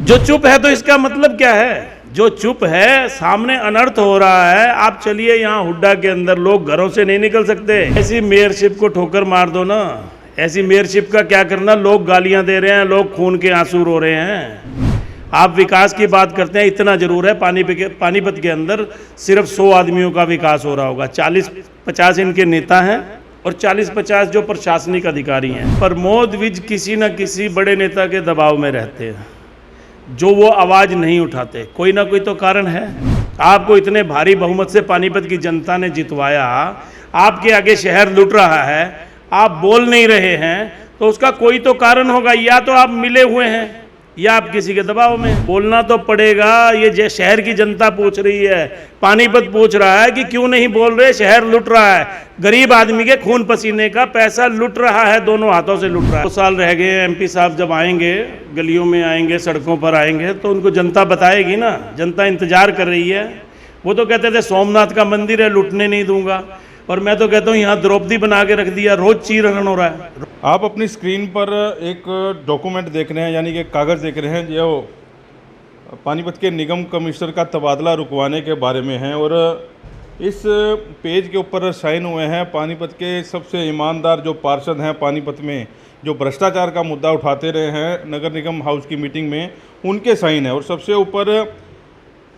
जो चुप है तो इसका मतलब क्या है? जो चुप है, सामने अनर्थ हो रहा है। आप चलिए यहाँ हुड्डा के अंदर लोग घरों से नहीं निकल सकते। ऐसी मेयरशिप को ठोकर मार दो ना। ऐसी मेयरशिप का क्या करना? लोग गालियां दे रहे हैं, लोग खून के आंसू रो रहे हैं। आप विकास की बात करते हैं, इतना जरूर है पानीपत के अंदर सिर्फ 100 आदमियों का विकास हो रहा होगा। 40-50 इनके नेता हैं और 40-50 जो प्रशासनिक अधिकारी हैं। प्रमोद विज किसी न किसी बड़े नेता के दबाव में रहते हैं, जो वो आवाज़ नहीं उठाते। कोई ना कोई तो कारण है। आपको इतने भारी बहुमत से पानीपत की जनता ने जितवाया, आपके आगे शहर लुट रहा है, आप बोल नहीं रहे हैं, तो उसका कोई तो कारण होगा। या तो आप मिले हुए हैं या आप किसी के दबाव में। बोलना तो पड़ेगा। ये शहर की जनता पूछ रही है, पानीपत पूछ रहा है कि क्यों नहीं बोल रहे। शहर लुट रहा है, गरीब आदमी के खून पसीने का पैसा लुट रहा है, दोनों हाथों से लुट रहा है। 2 साल रह गए। एमपी साहब जब आएंगे, गलियों में आएंगे, सड़कों पर आएंगे, तो उनको जनता बताएगी ना। जनता इंतजार कर रही है। वो तो कहते थे सोमनाथ का मंदिर है, लुटने नहीं दूंगा, और मैं तो कहता हूँ यहाँ द्रौपदी बना के रख दिया। रोज चीरहरण हो रहा है। आप अपनी स्क्रीन पर एक डॉक्यूमेंट देख रहे हैं, यानी कि कागज़ देख रहे हैं, जो पानीपत के निगम कमिश्नर का तबादला रुकवाने के बारे में है। और इस पेज के ऊपर साइन हुए हैं पानीपत के सबसे ईमानदार जो पार्षद हैं पानीपत में, जो भ्रष्टाचार का मुद्दा उठाते रहे हैं नगर निगम हाउस की मीटिंग में, उनके साइन है। और सबसे ऊपर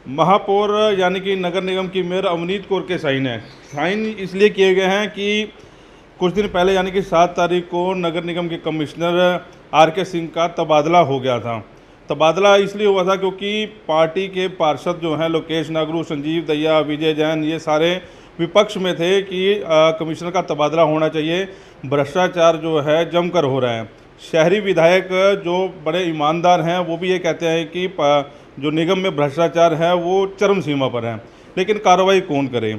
महापौर यानी कि नगर निगम की मेयर अवनीत कौर के साइन है। साइन इसलिए किए गए हैं कि कुछ दिन पहले यानी कि 7 तारीख को नगर निगम के कमिश्नर RK सिंह का तबादला हो गया था। तबादला इसलिए हुआ था क्योंकि पार्टी के पार्षद जो हैं लोकेश नागरू, संजीव दहिया, विजय जैन, ये सारे विपक्ष में थे कि कमिश्नर का तबादला होना चाहिए। भ्रष्टाचार जो है जमकर हो रहा है। शहरी विधायक जो बड़े ईमानदार हैं वो भी ये कहते हैं कि जो निगम में भ्रष्टाचार है वो चरम सीमा पर है, लेकिन कार्रवाई कौन करे।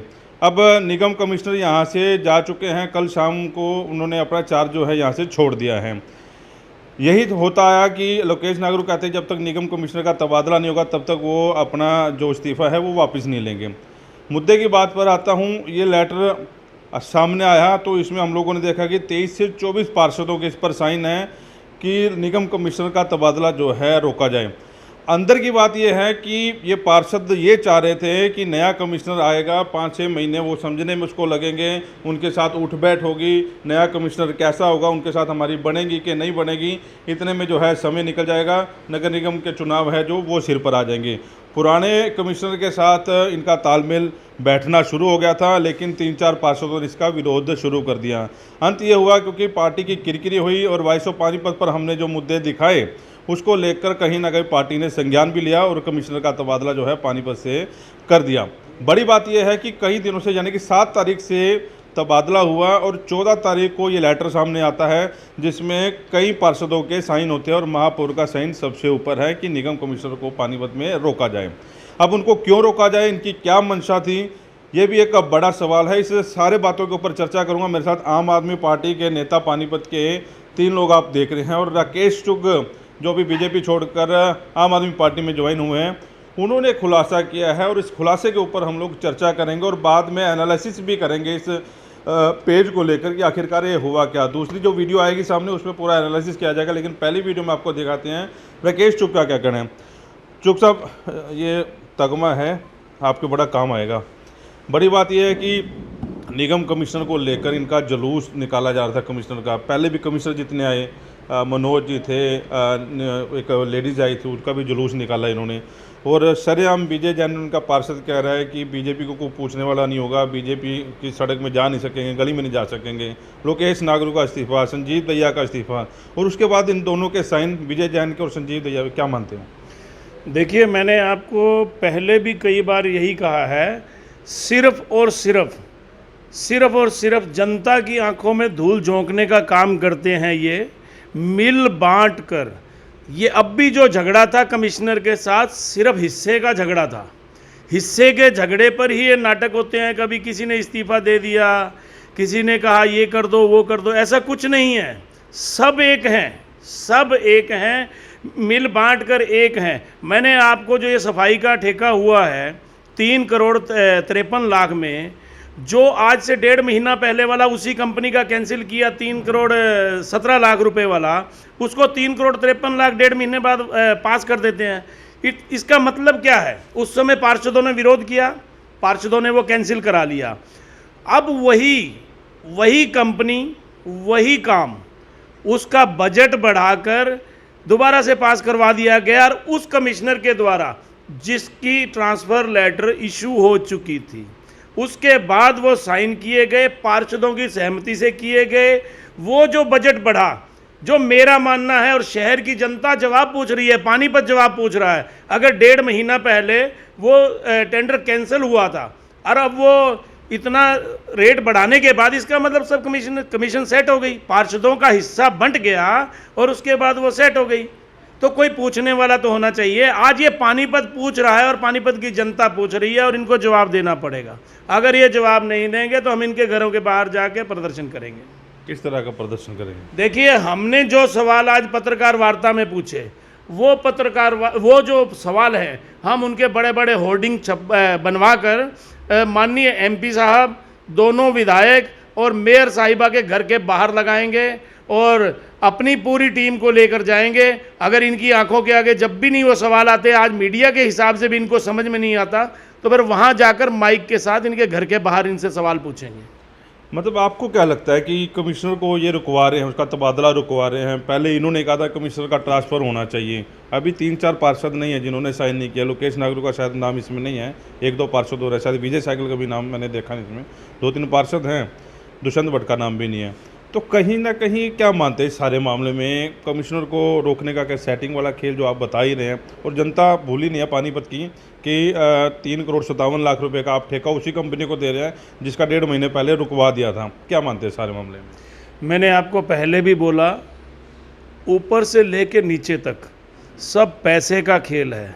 अब निगम कमिश्नर यहाँ से जा चुके हैं। कल शाम को उन्होंने अपना चार्ज जो है यहाँ से छोड़ दिया है। यही तो होता आया कि लोकेश नागरू कहते हैं जब तक निगम कमिश्नर का तबादला नहीं होगा तब तक वो अपना जो इस्तीफ़ा है वो वापस नहीं लेंगे। मुद्दे की बात पर आता हूँ। ये लेटर सामने आया तो इसमें हम लोगों ने देखा कि 23 से 24 पार्षदों के इस पर साइन है कि निगम कमिश्नर का तबादला जो है रोका जाए। अंदर की बात यह है कि ये पार्षद ये चाह रहे थे कि नया कमिश्नर आएगा, 5-6 महीने वो समझने में उसको लगेंगे, उनके साथ उठ बैठ होगी, नया कमिश्नर कैसा होगा, उनके साथ हमारी बनेगी कि नहीं बनेगी, इतने में जो है समय निकल जाएगा। नगर निगम के चुनाव है जो वो सिर पर आ जाएंगे। पुराने कमिश्नर के साथ इनका तालमेल बैठना शुरू हो गया था, लेकिन 3-4 पार्षदों ने इसका विरोध शुरू कर दिया। अंत ये हुआ क्योंकि पार्टी की किरकिरी हुई और वॉइस ऑफ पानीपत पर हमने जो मुद्दे दिखाए उसको लेकर कहीं ना कहीं पार्टी ने संज्ञान भी लिया और कमिश्नर का तबादला जो है पानीपत से कर दिया। बड़ी बात यह है कि कई दिनों से यानी कि 7 तारीख से तबादला हुआ और 14 तारीख को ये लेटर सामने आता है जिसमें कई पार्षदों के साइन होते हैं और महापौर का साइन सबसे ऊपर है कि निगम कमिश्नर को पानीपत में रोका जाए। अब उनको क्यों रोका जाए, इनकी क्या मंशा थी, ये भी एक बड़ा सवाल है। इस सारे बातों के ऊपर चर्चा करूँगा। मेरे साथ आम आदमी पार्टी के नेता पानीपत के 3 लोग आप देख रहे हैं और राकेश चुग जो भी बीजेपी छोड़कर आम आदमी पार्टी में ज्वाइन हुए हैं, उन्होंने खुलासा किया है और इस खुलासे के ऊपर हम लोग चर्चा करेंगे और बाद में एनालिसिस भी करेंगे इस पेज को लेकर कि आखिरकार ये हुआ क्या। दूसरी जो वीडियो आएगी सामने उसमें पूरा एनालिसिस किया जाएगा, लेकिन पहली वीडियो में आपको दिखाते हैं राकेश चुग का क्या कहना है। चुग साहब, ये तगमा है, आपके बड़ा काम आएगा। बड़ी बात यह है कि निगम कमिश्नर को लेकर इनका जुलूस निकाला जा रहा था कमिश्नर का। पहले भी कमिश्नर जितने आए, मनोज जी थे, एक लेडीज़ आई थी, उसका भी जुलूस निकाला इन्होंने। और सरेआम विजय जैन उनका पार्षद कह रहा है कि बीजेपी को कोई पूछने वाला नहीं होगा, बीजेपी की सड़क में जा नहीं सकेंगे, गली में नहीं जा सकेंगे। लोकेश नागरू का इस्तीफा, संजीव दहिया का इस्तीफा, और उसके बाद इन दोनों के साइन विजय जैन के और संजीव दहिया। क्या मानते हैं? देखिए, मैंने आपको पहले भी कई बार यही कहा है, सिर्फ और सिर्फ जनता की आंखों में धूल झोंकने का काम करते हैं ये, मिल बांट कर। ये अब भी जो झगड़ा था कमिश्नर के साथ, सिर्फ हिस्से का झगड़ा था। हिस्से के झगड़े पर ही ये नाटक होते हैं। कभी किसी ने इस्तीफा दे दिया, किसी ने कहा ये कर दो वो कर दो, ऐसा कुछ नहीं है। सब एक हैं, सब एक हैं, मिल बांट कर एक हैं। मैंने आपको जो ये सफाई का ठेका हुआ है 3 करोड़ 53 लाख में, जो आज से 1.5 महीना पहले वाला उसी कंपनी का कैंसिल किया 3 करोड़ 17 लाख रुपए वाला, उसको 3 करोड़ 53 लाख 1.5 महीने बाद पास कर देते हैं। इसका मतलब क्या है? उस समय पार्षदों ने विरोध किया, पार्षदों ने वो कैंसिल करा लिया। अब वही कंपनी वही काम, उसका बजट बढ़ाकर दोबारा से पास करवा दिया गया, और उस कमिश्नर के द्वारा जिसकी ट्रांसफ़र लेटर इशू हो चुकी थी, उसके बाद वो साइन किए गए, पार्षदों की सहमति से किए गए। वो जो बजट बढ़ा, जो मेरा मानना है और शहर की जनता जवाब पूछ रही है, पानीपत जवाब पूछ रहा है, अगर 1.5 महीना पहले वो टेंडर कैंसिल हुआ था और अब वो इतना रेट बढ़ाने के बाद, इसका मतलब सब कमीशन सेट हो गई, पार्षदों का हिस्सा बंट गया और उसके बाद वो सेट हो गई। तो कोई पूछने वाला तो होना चाहिए। आज ये पानीपत पूछ रहा है और पानीपत की जनता पूछ रही है और इनको जवाब देना पड़ेगा। अगर ये जवाब नहीं देंगे तो हम इनके घरों के बाहर जाके प्रदर्शन करेंगे। किस तरह का प्रदर्शन करेंगे? देखिए, हमने जो सवाल आज पत्रकार वार्ता में पूछे, वो जो सवाल है, हम उनके बड़े बड़े होर्डिंग बनवा कर माननीय एमपी साहब, दोनों विधायक और मेयर साहिबा के घर के बाहर लगाएंगे और अपनी पूरी टीम को लेकर जाएंगे। अगर इनकी आंखों के आगे जब भी नहीं वो सवाल आते, आज मीडिया के हिसाब से भी इनको समझ में नहीं आता, तो फिर वहाँ जाकर माइक के साथ इनके घर के बाहर इनसे सवाल पूछेंगे। मतलब आपको क्या लगता है कि कमिश्नर को ये रुकवा रहे हैं, उसका तबादला रुकवा रहे हैं? पहले इन्होंने कहा था कमिश्नर का ट्रांसफ़र होना चाहिए, अभी 3-4 पार्षद नहीं है जिन्होंने साइन नहीं किया। लोकेश नागरू का शायद नाम इसमें नहीं है, 1-2 पार्षद हो रहे हैं, शायद विजय साइकिल का भी नाम मैंने देखा नहीं, इसमें 2-3 पार्षद हैं, दुष्यंत भट्ट का नाम भी नहीं है। तो कहीं ना कहीं क्या मानते हैं इस सारे मामले में कमिश्नर को रोकने का? क्या सेटिंग वाला खेल जो आप बता ही रहे हैं, और जनता भूल ही नहीं है पानीपत की कि 3 करोड़ 57 लाख रुपए का आप ठेका उसी कंपनी को दे रहे हैं जिसका 1.5 महीने पहले रुकवा दिया था। क्या मानते हैं सारे मामले में? मैंने आपको पहले भी बोला, ऊपर से लेकर नीचे तक सब पैसे का खेल है।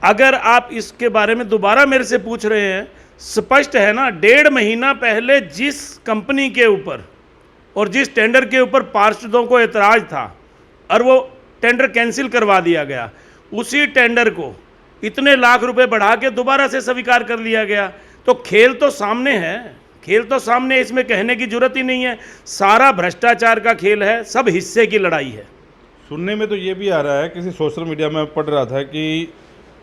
अगर आप इसके बारे में दोबारा मेरे से पूछ रहे हैं, स्पष्ट है ना, 1.5 महीना पहले जिस कंपनी के ऊपर और जिस टेंडर के ऊपर पार्षदों को एतराज़ था और वो टेंडर कैंसिल करवा दिया गया, उसी टेंडर को इतने लाख रुपए बढ़ा के दोबारा से स्वीकार कर लिया गया। तो खेल तो सामने है, खेल तो सामने, इसमें कहने की जरूरत ही नहीं है। सारा भ्रष्टाचार का खेल है, सब हिस्से की लड़ाई है। सुनने में तो ये भी आ रहा है, किसी सोशल मीडिया में पढ़ रहा था कि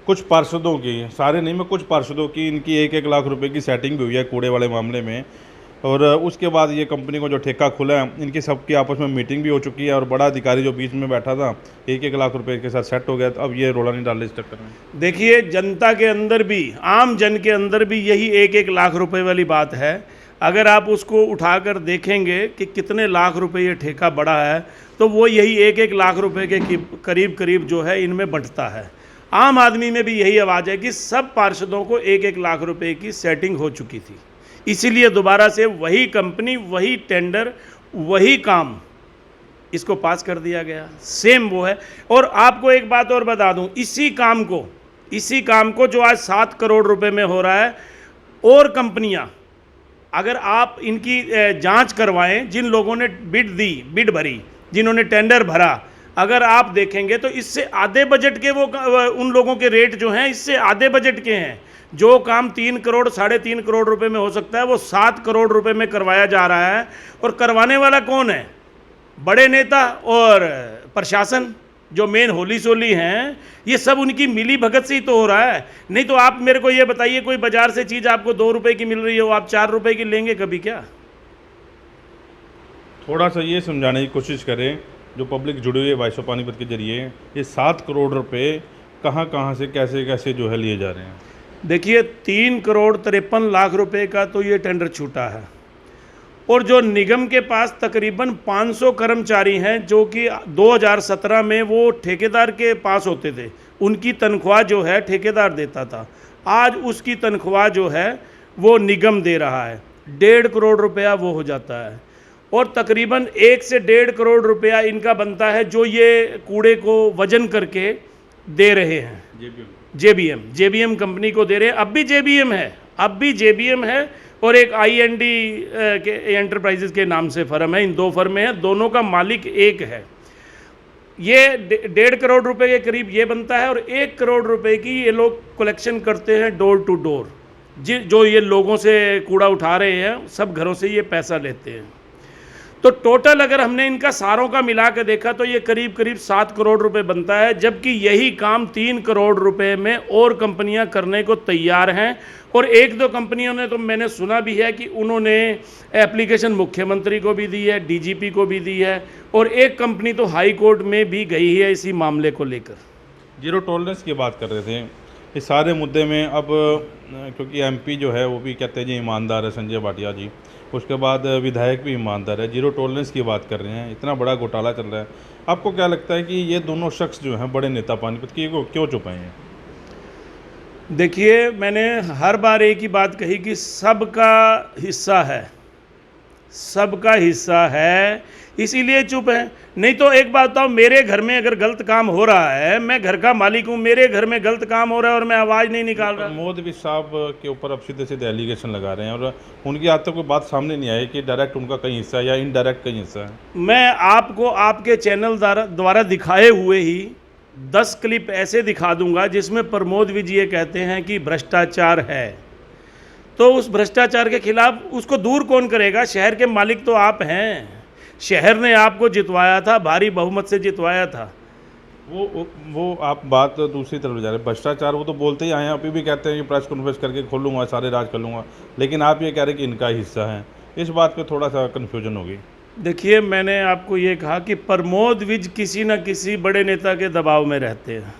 कुछ पार्षदों की, सारे नहीं, मैं कुछ पार्षदों की, इनकी 1-1 लाख रुपए की सेटिंग भी हुई है कूड़े वाले मामले में, और उसके बाद ये कंपनी को जो ठेका खुला है, इनकी सबकी आपस में मीटिंग भी हो चुकी है और बड़ा अधिकारी जो बीच में बैठा था 1-1 लाख रुपए के साथ सेट हो गया। तो अब ये रोला नहीं डाल रहे इस चक्कर में। देखिए, जनता के अंदर भी, आम जन के अंदर भी यही 1-1 लाख रुपए वाली बात है। अगर आप उसको उठाकर देखेंगे कि कितने लाख रुपए ये ठेका बढ़ा है, तो वो यही 1-1 लाख रुपए के करीब करीब जो है इनमें बंटता है। आम आदमी में भी यही आवाज़ है कि सब पार्षदों को 1-1 लाख रुपए की सेटिंग हो चुकी थी, इसीलिए दोबारा से वही कंपनी, वही टेंडर, वही काम इसको पास कर दिया गया। सेम वो है। और आपको एक बात और बता दूं, इसी काम को जो आज 7 करोड़ रुपए में हो रहा है, और कंपनियां, अगर आप इनकी जांच करवाएं, जिन लोगों ने बिड भरी, जिन्होंने टेंडर भरा, अगर आप देखेंगे तो इससे आधे बजट के उन लोगों के रेट जो हैं, इससे आधे बजट के हैं। जो काम 3 करोड़ 3.5 करोड़ रुपए में हो सकता है, वो 7 करोड़ रुपए में करवाया जा रहा है। और करवाने वाला कौन है? बड़े नेता और प्रशासन, जो मेन होली सोली हैं। ये सब उनकी मिली भगत से ही तो हो रहा है। नहीं तो आप मेरे को ये बताइए, कोई बाजार से चीज़ आपको 2 रुपए की मिल रही हो, आप 4 रुपए की लेंगे कभी क्या? थोड़ा सा ये समझाने की कोशिश करें, जो पब्लिक जुड़ी हुई है वॉइस ऑफ पानीपत के जरिए, ये 7 करोड़ रुपए कहाँ से कैसे जो है लिए जा रहे हैं? देखिए, 3 करोड़ 53 लाख रुपए का तो ये टेंडर छूटा है, और जो निगम के पास तकरीबन 500 कर्मचारी हैं, जो कि 2017 में वो ठेकेदार के पास होते थे, उनकी तनख्वाह जो है ठेकेदार देता था। आज उसकी तनख्वाह जो है वो निगम दे रहा है। 1.5 करोड़ रुपया वो हो जाता है, और तकरीबन 1 से 1.5 करोड़ रुपया इनका बनता है, जो ये कूड़े को वजन करके दे रहे हैं। जेबीएम कंपनी को दे रहे हैं। अब भी जेबीएम है और एक IND के एंटरप्राइजेज के नाम से फर्म है। इन 2 फर्में हैं, दोनों का मालिक एक है। ये 1.5 करोड़ रुपए के करीब ये बनता है, और 1 करोड़ रुपए की ये लोग कलेक्शन करते हैं डोर टू डोर। जो ये लोगों से कूड़ा उठा रहे हैं, सब घरों से ये पैसा लेते हैं। तो टोटल अगर हमने इनका सारों का मिला के देखा तो ये करीब करीब 7 करोड़ रुपए बनता है, जबकि यही काम 3 करोड़ रुपए में और कंपनियां करने को तैयार हैं। और एक दो कंपनियों ने तो मैंने सुना भी है कि उन्होंने एप्लीकेशन मुख्यमंत्री को भी दी है, डीजीपी को भी दी है, और एक कंपनी तो हाई कोर्ट में भी गई है इसी मामले को लेकर। जीरो टॉलरेंस की बात कर रहे थे, इस सारे मुद्दे में अब क्योंकि एमपी जो है वो भी कहते हैं जी ईमानदार है संजय भाटिया जी, उसके बाद विधायक भी ईमानदार है, जीरो टॉलरेंस की बात कर रहे हैं, इतना बड़ा घोटाला चल रहा है, आपको क्या लगता है कि ये दोनों शख्स जो हैं बड़े नेता पानीपत की को क्यों छुपाए हैं? देखिए, मैंने हर बार एक ही बात कही कि सबका हिस्सा है, सबका हिस्सा है, इसीलिए चुप है। नहीं तो एक बात बताओ, मेरे घर में अगर गलत काम हो रहा है, मैं घर का मालिक हूँ, मेरे घर में गलत काम हो रहा है और मैं आवाज़ नहीं निकाल रहा। प्रमोद भी साहब के ऊपर अब सीधे सीधे एलिगेशन लगा रहे हैं और उनकी आज तक कोई बात सामने नहीं आई कि डायरेक्ट उनका कहीं हिस्सा है या इनडायरेक्ट कहीं हिस्सा है। मैं आपको आपके चैनल द्वारा दिखाए हुए ही 10 क्लिप ऐसे दिखा दूंगा जिसमें प्रमोद विज ये कहते हैं कि भ्रष्टाचार है। तो उस भ्रष्टाचार के खिलाफ उसको दूर कौन करेगा? शहर के मालिक तो आप हैं, शहर ने आपको जितवाया था, भारी बहुमत से जितवाया था। वो आप बात दूसरी तरफ जा रहे हैं। भ्रष्टाचार वो तो बोलते ही आए हैं, अभी भी कहते हैं कि प्रेस कॉन्फ्रेंस करके खोलूंगा, सारे राज कर लूँगा, लेकिन आप ये कह रहे हैं कि इनका हिस्सा है। इस बात पे थोड़ा सा कन्फ्यूजन होगी। देखिए, मैंने आपको ये कहा कि प्रमोद विज किसी न किसी बड़े नेता के दबाव में रहते हैं,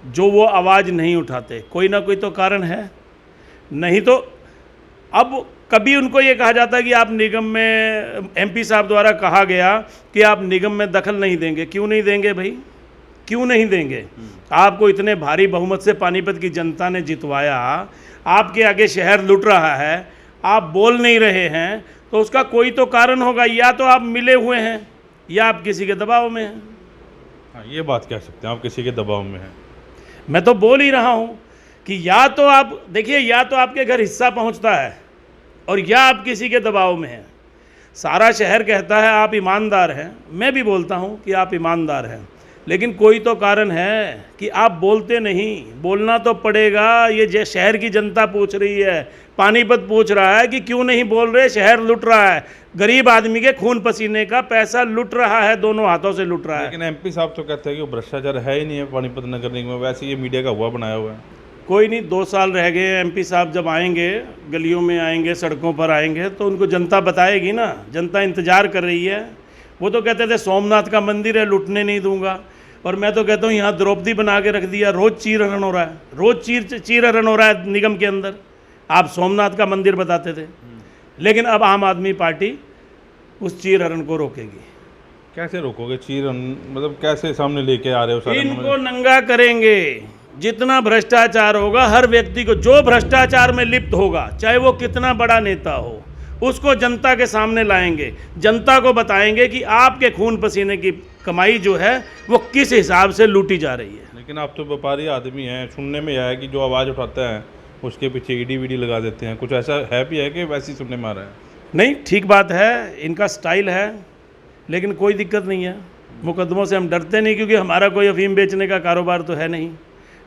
जो वो आवाज़ नहीं उठाते। कोई ना कोई तो कारण है, नहीं तो अब कभी उनको ये कहा जाता है कि आप निगम में, एमपी साहब द्वारा कहा गया कि आप निगम में दखल नहीं देंगे। क्यों नहीं देंगे भाई, क्यों नहीं देंगे? आपको इतने भारी बहुमत से पानीपत की जनता ने जितवाया, आपके आगे शहर लुट रहा है, आप बोल नहीं रहे हैं, तो उसका कोई तो कारण होगा। या तो आप मिले हुए हैं या आप किसी के दबाव में हैं। हाँ, ये बात कह सकते हैं, आप किसी के दबाव में हैं। मैं तो बोल ही रहा हूँ कि या तो आप देखिए, या तो आपके घर हिस्सा पहुँचता है और या आप किसी के दबाव में हैं। सारा शहर कहता है आप ईमानदार हैं, मैं भी बोलता हूं कि आप ईमानदार हैं, लेकिन कोई तो कारण है कि आप बोलते नहीं। बोलना तो पड़ेगा। ये शहर की जनता पूछ रही है, पानीपत पूछ रहा है कि क्यों नहीं बोल रहे, शहर लुट रहा है, गरीब आदमी के खून पसीने का पैसा लुट रहा है, दोनों हाथों से लुट रहा है। लेकिन एमपी साहब तो कहते हैं कि वो भ्रष्टाचार है ही नहीं है पानीपत नगर निगम में, वैसे ये मीडिया का हुआ बनाया हुआ है। कोई नहीं, 2 साल रह गए, एमपी साहब जब आएंगे, गलियों में आएंगे, सड़कों पर आएंगे, तो उनको जनता बताएगी ना। जनता इंतज़ार कर रही है। वो तो कहते थे सोमनाथ का मंदिर है, लुटने नहीं दूंगा, और मैं तो कहता हूँ यहाँ द्रौपदी बना के रख दिया, रोज़ चीरहरण हो रहा है, रोज़ चीरहरण हो रहा है निगम के अंदर। आप सोमनाथ का मंदिर बताते थे, लेकिन अब आम आदमी पार्टी उस चीरहरण को रोकेगी। कैसे रोकोगे चीरहरण? मतलब कैसे सामने लेके आ रहे हो? सारे इनको नंगा करेंगे। जितना भ्रष्टाचार होगा, हर व्यक्ति को जो भ्रष्टाचार में लिप्त होगा, चाहे वो कितना बड़ा नेता हो, उसको जनता के सामने लाएंगे। जनता को बताएंगे कि आपके खून पसीने की कमाई जो है वो किस हिसाब से लूटी जा रही है। लेकिन आप तो व्यापारी आदमी हैं, सुनने में आया है कि जो आवाज़ उठाता है उसके पीछे ईडी वीडी लगा देते हैं, कुछ ऐसा है भी है कि वैसे ही सुनने में आ रहा है? नहीं, ठीक बात है, इनका स्टाइल है, लेकिन कोई दिक्कत नहीं है। मुकदमों से हम डरते नहीं, क्योंकि हमारा कोई अफीम बेचने का कारोबार तो है नहीं,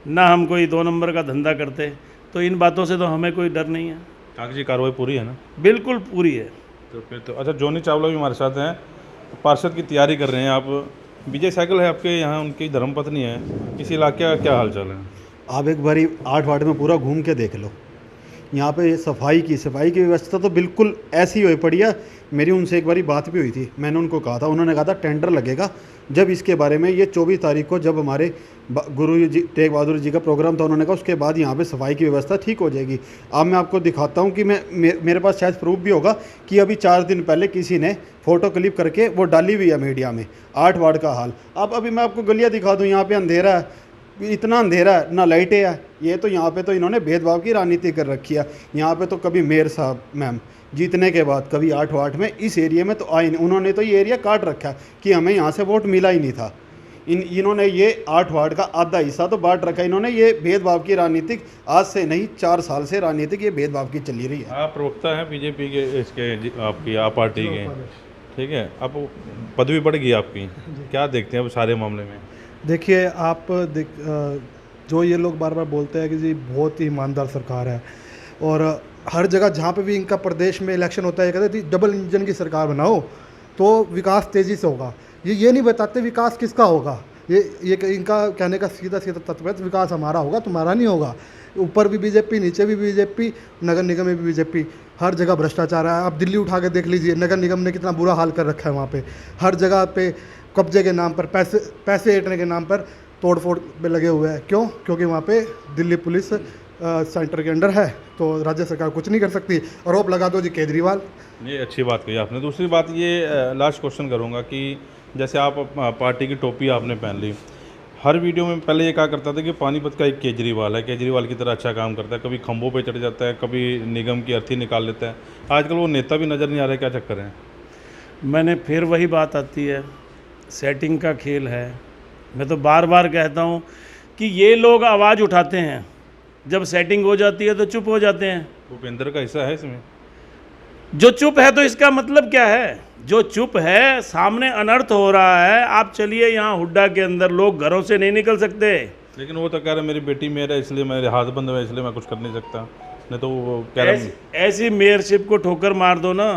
ना हम कोई 2 नंबर का धंधा करते, तो इन बातों से तो हमें कोई डर नहीं है। कागजी कार्रवाई पूरी है ना? बिल्कुल पूरी है। तो फिर तो अच्छा, जोनी चावला भी हमारे साथ हैं, पार्षद की तैयारी कर रहे हैं आप। विजय साइकिल है आपके यहाँ, उनकी धर्मपत्नी है, इस इलाके का क्या हालचाल है? आप एक बारी 8 वार्ड में पूरा घूम के देख लो। यहाँ पे सफाई की व्यवस्था तो बिल्कुल ऐसी हुई पड़ी है। मेरी उनसे एक बारी बात भी हुई थी, मैंने उनको कहा था, उन्होंने कहा था टेंडर लगेगा जब इसके बारे में, ये 24 तारीख को जब हमारे गुरु जी तेग बहादुर जी का प्रोग्राम था, उन्होंने कहा उसके बाद यहाँ पे सफाई की व्यवस्था ठीक हो जाएगी। अब मैं आपको दिखाता हूँ कि मेरे पास शायद प्रूफ भी होगा कि अभी 4 दिन पहले किसी ने फ़ोटो क्लिप करके वो डाली हुई है मीडिया में, 8 वार्ड का हाल। अब अभी मैं आपको गलियाँ दिखा दूँ, यहाँ पर अंधेरा है, इतना अंधेरा है, ना लाइटें है। ये तो यहाँ पे तो इन्होंने भेदभाव की राजनीति कर रखी है। यहाँ पे तो कभी मेयर साहब मैम जीतने के बाद कभी 8 वार्ड में इस एरिया में तो आए नहीं, उन्होंने तो ये एरिया काट रखा है कि हमें यहाँ से वोट मिला ही नहीं था। इन्होंने ये 8 वार्ड का आधा हिस्सा तो बांट रखा है। इन्होंने ये भेदभाव की राजनीतिक आज से नहीं 4 साल से राजनीतिक ये भेदभाव की चली रही है। आप प्रवक्ता हैं बीजेपी के, इसके आपकी आप पार्टी के, ठीक है, अब पदवी बढ़ गई आपकी, क्या देखते हैं अब सारे मामले में? देखिए, आप जो ये लोग बार बार बोलते हैं कि जी बहुत ही ईमानदार सरकार है, और हर जगह जहाँ पे भी इनका प्रदेश में इलेक्शन होता है ये कहते हैं डबल इंजन की सरकार बनाओ तो विकास तेज़ी से होगा। ये नहीं बताते विकास किसका होगा। ये इनका कहने का सीधा सीधा तत्व है, विकास हमारा होगा तुम्हारा नहीं होगा। ऊपर भी बीजेपी, नीचे भी बीजेपी, नगर निगम में भी बीजेपी, हर जगह भ्रष्टाचार है। आप दिल्ली उठा के देख लीजिए, नगर निगम ने कितना बुरा हाल कर रखा है। वहाँ पे हर जगह पे कब्जे के नाम पर, पैसे ऐंठने के नाम पर तोड़ फोड़ पे लगे हुए हैं। क्यों? क्योंकि वहाँ पे दिल्ली पुलिस सेंटर के अंडर है, तो राज्य सरकार कुछ नहीं कर सकती। आरोप लगा दो जी केजरीवाल। ये अच्छी बात कही आपने। दूसरी बात ये लास्ट क्वेश्चन करूँगा कि जैसे आप पार्टी की टोपी आपने पहन ली, हर वीडियो में पहले ये कहा करता था कि पानीपत का एक केजरीवाल है, केजरीवाल की तरह अच्छा काम करता है, कभी खंभों पे चढ़ जाता है, कभी निगम की अर्थी निकाल लेता है। आजकल वो नेता भी नज़र नहीं आ रहा है, क्या चक्कर है? मैंने फिर वही बात आती है, सेटिंग का खेल है। मैं तो बार बार कहता हूँ कि ये लोग आवाज़ उठाते हैं, जब सेटिंग हो जाती है तो चुप हो जाते हैं। भूपेंद्र का हिस्सा है इसमें? जो चुप है तो इसका मतलब क्या है? जो चुप है, सामने अनर्थ हो रहा है। आप चलिए यहाँ हुड्डा के अंदर, लोग घरों से नहीं निकल सकते। लेकिन वो तो कह रहा है मेरी बेटी मेरा, इसलिए मेरे हाथ बंद हुए, इसलिए मैं कुछ कर नहीं सकता। नहीं तो वो कह रहा ऐसी मेयरशिप को ठोकर मार दो ना।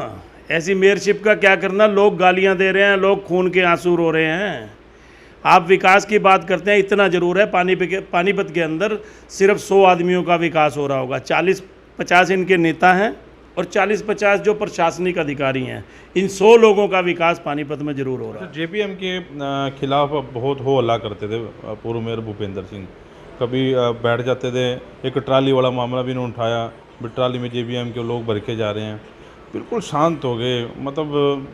ऐसी मेयरशिप का क्या करना? लोग गालियां दे रहे हैं, लोग खून के आंसू रो रहे हैं। आप विकास की बात करते हैं, इतना ज़रूर है पानीपत के अंदर सिर्फ 100 आदमियों का विकास हो रहा होगा। 40-50 इनके नेता हैं और 40-50 जो प्रशासनिक अधिकारी हैं। इन 100 लोगों का विकास पानीपत में जरूर हो रहा है। जेपीएम के खिलाफ बहुत हो हल्ला करते थे पूर्व मेयर भूपेंद्र सिंह। कभी बैठ जाते थे, एक ट्राली वाला मामला भी इन्होंने उठाया, ट्राली में जेपीएम के लोग भर के जा रहे हैं। बिल्कुल शांत हो गए, मतलब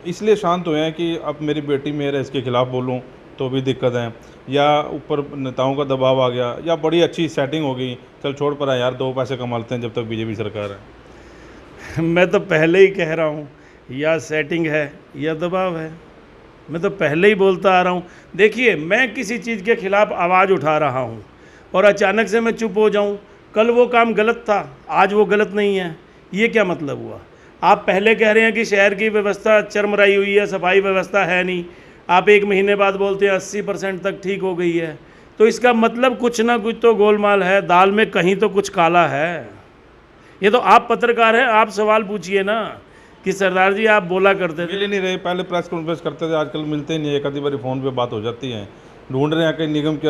इसलिए शांत हुए हैं कि अब मेरी बेटी मेयर है, इसके खिलाफ बोलूँ तो भी दिक्कत है, या ऊपर नेताओं का दबाव आ गया, या बड़ी अच्छी सेटिंग हो गई, चल छोड़ पर यार 2 पैसे कमा लेते हैं जब तक बीजेपी सरकार है। मैं तो पहले ही कह रहा हूँ, या सेटिंग है या दबाव है। मैं तो पहले ही बोलता आ रहा हूँ। देखिए, मैं किसी चीज़ के खिलाफ आवाज़ उठा रहा हूँ और अचानक से मैं चुप हो जाऊँ, कल वो काम गलत था, आज वो गलत नहीं है, ये क्या मतलब हुआ? आप पहले कह रहे हैं कि शहर की व्यवस्था चरमराई हुई है, सफाई व्यवस्था है नहीं। आप 1 महीने बाद बोलते हैं 80% तक ठीक हो गई है। तो इसका मतलब कुछ ना कुछ तो गोलमाल है, दाल में कहीं तो कुछ काला है। ये तो आप पत्रकार हैं, आप सवाल पूछिए ना कि सरदार जी आप बोला करते थे। मिल ही नहीं रहे, पहले प्रेस कॉन्फ्रेंस करते थे, आजकल मिलते ही नहीं। एक आधी बारी फ़ोन पे बात हो जाती है। ढूंढ रहे हैं कि निगम की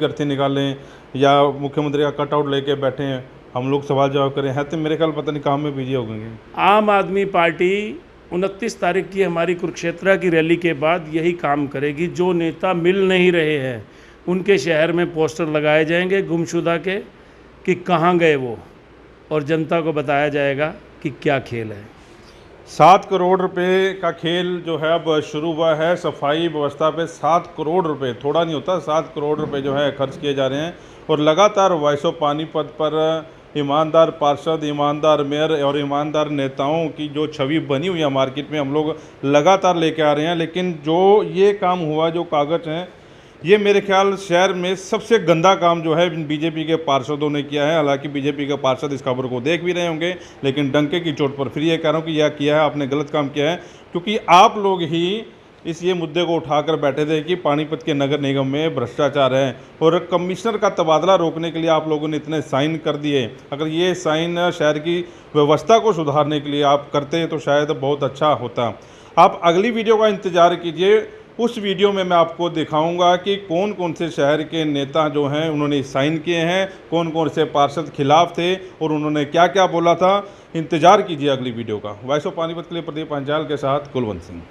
अर्थी निकालें या मुख्यमंत्री का कटआउट लेके बैठे हैं, हम लोग सवाल जवाब करें। है तो मेरे ख्याल पता नहीं काम में बिजी हो गए। आम आदमी पार्टी 29 तारीख की हमारी कुरुक्षेत्र की रैली के बाद यही काम करेगी। जो नेता मिल नहीं रहे हैं उनके शहर में पोस्टर लगाए जाएंगे गुमशुदा के कि कहाँ गए वो, और जनता को बताया जाएगा कि क्या खेल है। 7 करोड़ रुपए का खेल जो है अब शुरू हुआ है। सफाई व्यवस्था पे 7 करोड़ रुपए, थोड़ा नहीं होता, 7 करोड़ रुपए जो है खर्च किए जा रहे हैं। और लगातार वॉइस ऑफ पानीपत पर ईमानदार पार्षद, ईमानदार मेयर और ईमानदार नेताओं की जो छवि बनी हुई है मार्केट में, हम लोग लगातार लेके आ रहे हैं। लेकिन जो ये काम हुआ, जो कागज़ हैं, ये मेरे ख्याल शहर में सबसे गंदा काम जो है बीजेपी के पार्षदों ने किया है। हालांकि बीजेपी के पार्षद इस खबर को देख भी रहे होंगे, लेकिन डंके की चोट पर फिर ये कह रहा हूँ कि यह किया है, आपने गलत काम किया है। क्योंकि आप लोग ही ये मुद्दे को उठाकर बैठे थे कि पानीपत के नगर निगम में भ्रष्टाचार है, और कमिश्नर का तबादला रोकने के लिए आप लोगों ने इतने साइन कर दिए। अगर ये साइन शहर की व्यवस्था को सुधारने के लिए आप करते तो शायद बहुत अच्छा होता। आप अगली वीडियो का इंतज़ार कीजिए। उस वीडियो में मैं आपको दिखाऊंगा कि कौन कौन से शहर के नेता जो हैं उन्होंने साइन किए हैं, कौन कौन से पार्षद खिलाफ थे और उन्होंने क्या क्या बोला था। इंतज़ार कीजिए अगली वीडियो का। वॉइस ऑफ पानीपत के लिए प्रदीप अंजाल के साथ कुलवंत सिंह।